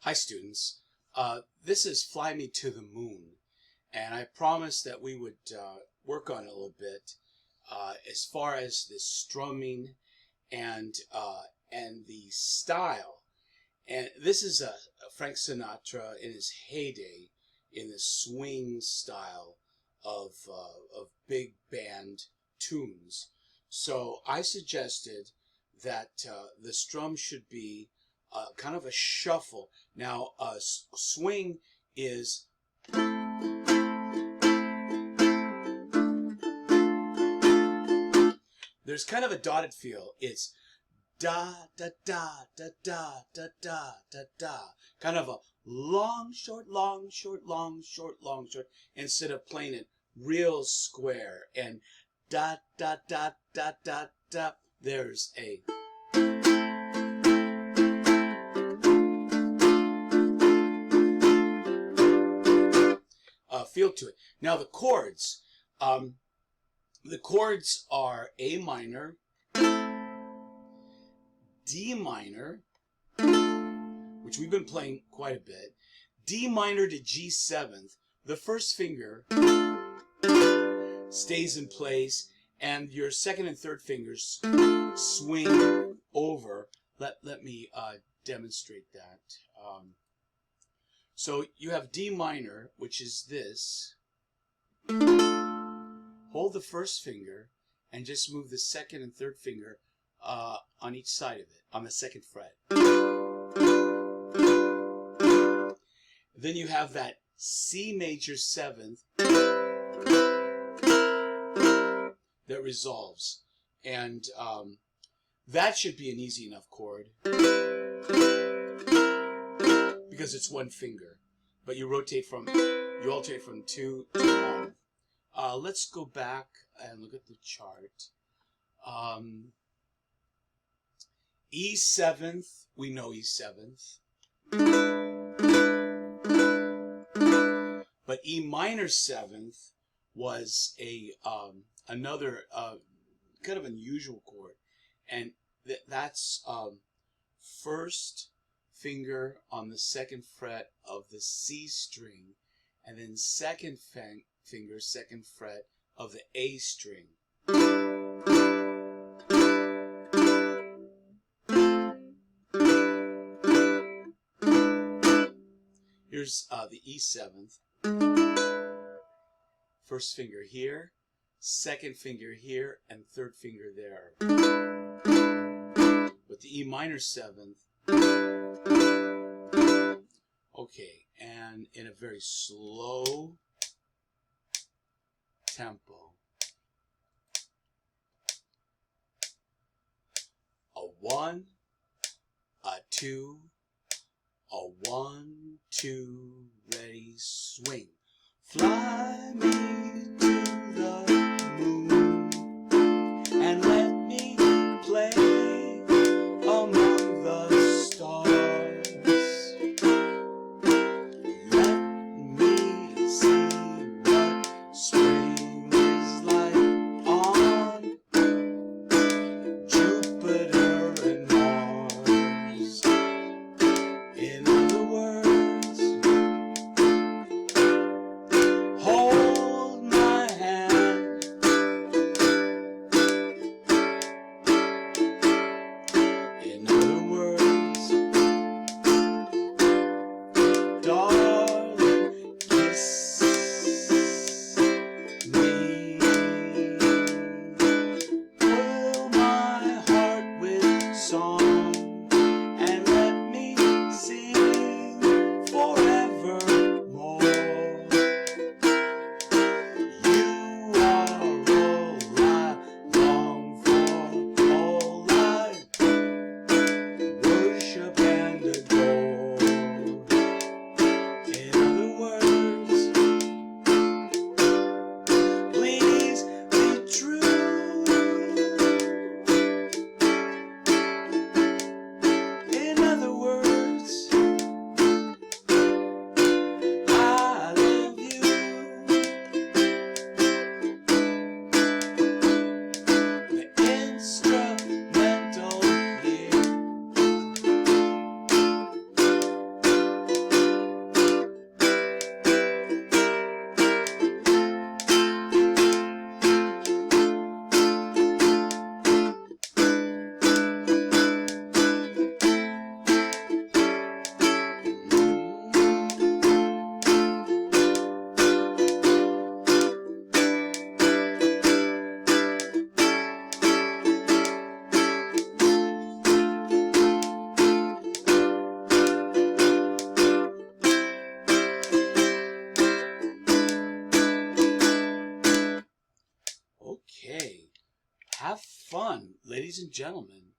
Hi students, this is Fly Me to the Moon, and I promised that we would work on it a little bit as far as the strumming and the style. And this is a Frank Sinatra in his heyday in the swing style of big band tunes. So I suggested that the strum should be kind of a shuffle. Now, swing is there's kind of a dotted feel. It's da da da da da da da da da, kind of a long short long short long short long short, instead of playing it real square. And da da da da da da. There's a feel to it. Now the chords are A minor, D minor, which we've been playing quite a bit, D minor to G7th. The first finger stays in place, and your second and third fingers swing over. Let me demonstrate that. So you have D minor, which is this. Hold the first finger and just move the second and third finger on each side of it, on the second fret. Then you have that C major 7th that resolves. And that should be an easy enough chord, because it's one finger, but you alternate from 2 to 1. Let's go back and look at the chart. E7th, we know E7th, but E minor 7th was another kind of unusual chord, and that's first finger on the second fret of the C string, and then second finger, second fret of the A string. Here's the E7th. First finger here, second finger here, and third finger there. But the E minor 7th, okay, and in a very slow tempo. A 1, a 2, a 1, 2, ready, swing. Fly me to the moon and let me play among the stars. Let me see what spring is like on Jupiter and Mars. In other words, hold my hand. In other words, darling, kiss me. Fill my heart with song and let me sing have fun, ladies and gentlemen.